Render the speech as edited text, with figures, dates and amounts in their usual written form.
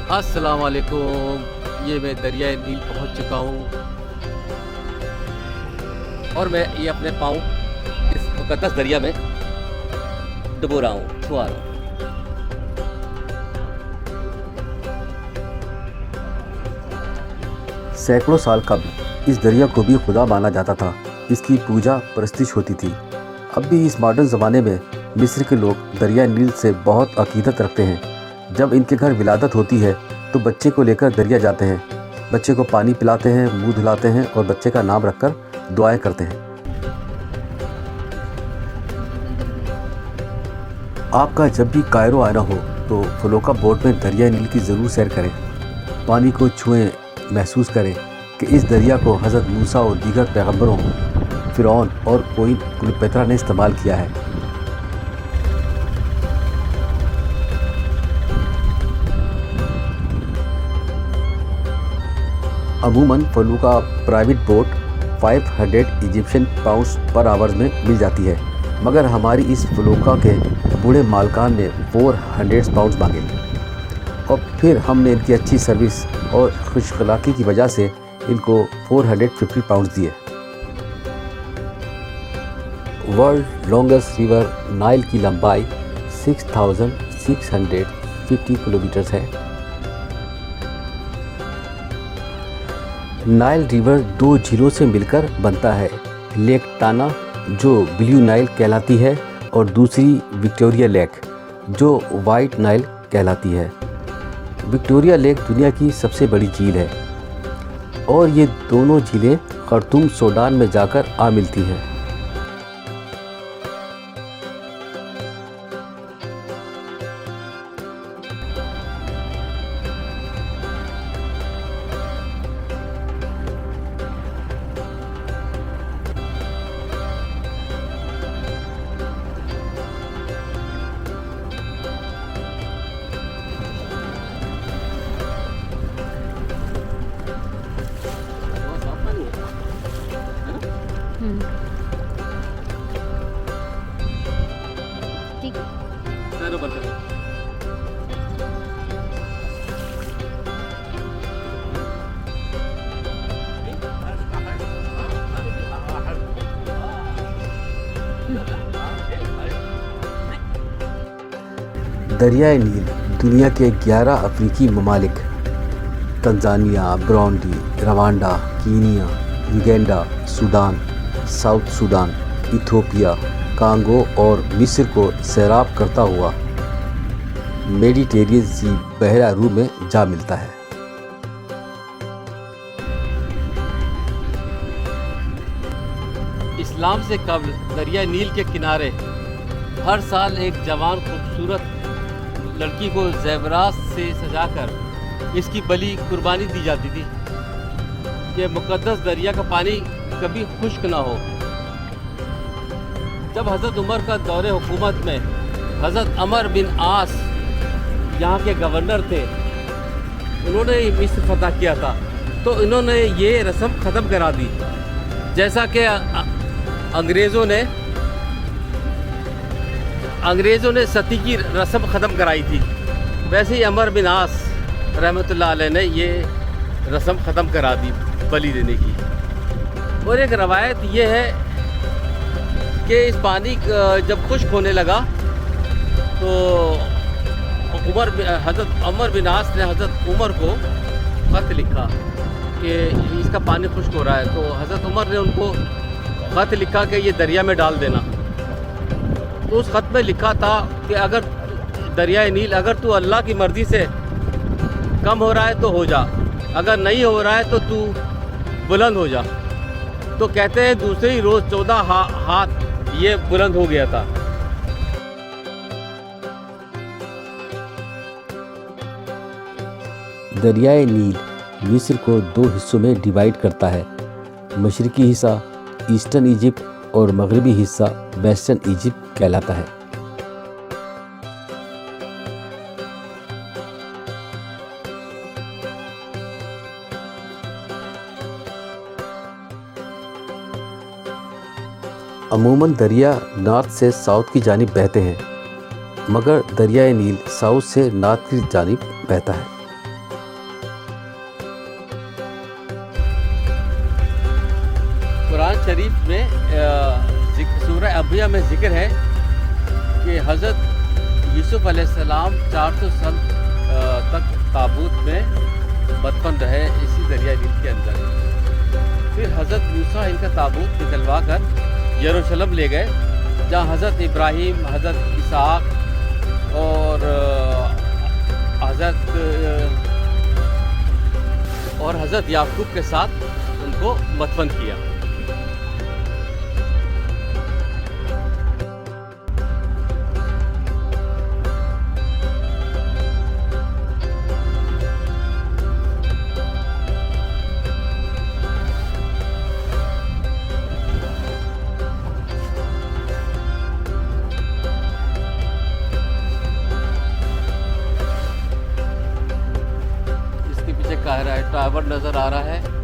अस्सलाम वालेकुम। ये मैं दरियाए नील पहुंच चुका हूँ और मैं ये अपने पाँव इस मुक़द्दस दरिया में डुबो रहा हूँ, छुआ रहा हूँ। सैकड़ों साल कबल इस दरिया को भी खुदा माना जाता था। इसकी पूजा परस्तिश होती थी। अब भी इस मॉडर्न ज़माने में मिस्र के लोग दरिया नील से बहुत अकीदत रखते हैं। जब इनके घर विलादत होती है तो बच्चे को लेकर दरिया जाते हैं। बच्चे को पानी पिलाते हैं, मुंह धुलाते हैं और बच्चे का नाम रखकर दुआएं करते हैं। आपका जब भी कायरो आना हो तो फलोका बोट में दरिया नील की ज़रूर सैर करें। पानी को छुएं, महसूस करें कि इस दरिया को हज़रत मूसा और दीगर पैगंबरों, फ़िरौन और कोई क्लियोपेत्रा ने इस्तेमाल किया है। अमूमन फलूका private boat 500 Egyptian pounds per hours में मिल जाती है, मगर हमारी इस फलूका के बूढ़े मालकान ने 400 पाउंड्स मांगे और फिर हमने इनकी अच्छी सर्विस और खुशखलाकी की वजह से इनको 450 पाउंड्स दिए। वर्ल्ड लॉन्गेस्ट रिवर नाइल की लंबाई 6650 किलोमीटर्स है। नाइल रिवर दो झीलों से मिलकर बनता है, लेक टाना जो ब्लू नाइल कहलाती है और दूसरी विक्टोरिया लेक जो वाइट नाइल कहलाती है। विक्टोरिया लेक दुनिया की सबसे बड़ी झील है और ये दोनों झीलें खर्तूम सूडान में जाकर आ मिलती हैं। ठीक है, पैरों पर करो। दरियाए नील दुनिया के 11 अफ्रीकी ममालिक Tanzania, Burundi, Rwanda, Kenya, Uganda, Sudan, South Sudan, Ethiopia, Congo और मिस्र को सैराब करता हुआ मेडिटेरियन सी बहरा रूम में जा मिलता है। इस्लाम से कबल दरिया नील के किनारे हर साल एक जवान खूबसूरत लड़की को ज़ेवरात से सजाकर इसकी बलि कुर्बानी दी जाती थी कि मुक़द्दस दरिया का पानी कभी खुश्क ना हो। जब हज़रत उमर का दौरे हुकूमत में हज़रत अमर बिन आस यहाँ के गवर्नर थे, उन्होंने मिस्र फतह किया था, तो इन्होंने ये रस्म ख़त्म करा दी। जैसा कि अंग्रेज़ों ने सती की रस्म ख़त्म कराई थी, वैसे ही अमर बिन आस रहमतुल्लाह अलैह ने ये रस्म ख़त्म करा दी बलि देने की। और एक रवायत ये है कि इस पानी जब खुश्क होने लगा तो हज़रत अमर बिन आस ने हज़रत उमर को ख़त लिखा कि इसका पानी खुश्क हो रहा है। तो हज़रत उमर ने उनको ख़त लिखा कि ये दरिया में डाल देना। तो उस ख़त में लिखा था कि अगर दरियाए नील, अगर तू अल्लाह की मर्ज़ी से कम हो रहा है तो हो जा, अगर नहीं हो रहा है तो तू बुलंद हो जा। तो कहते हैं दूसरे ही रोज़ 14 हाथ ये बुलंद हो गया था। दरियाए नील मिस्र को दो हिस्सों में डिवाइड करता है। मशरकी हिस्सा ईस्टर्न इजिप्ट और मगरबी हिस्सा वेस्टर्न इजिप्ट कहलाता है। अमूमन दरिया नॉर्थ से साउथ की जानिब बहते हैं, मगर दरियाए नील साउथ से नॉर्थ की जानिब बहता है। कुरान शरीफ में सूरह अंबिया में जिक्र है कि हज़रत यूसुफ अलैहिस्सलाम 400 साल तक ताबूत में बदफन रहे इसी दरिया नील के अंदर। फिर हज़रत मूसा इनका ताबूत निकलवा कर यरूशलेम ले गए, जहाँ हज़रत इब्राहीम, हज़रत इसहाक और हज़रत याकूब के साथ उनको मदफन किया। काहिरा टावर नज़र आ रहा है।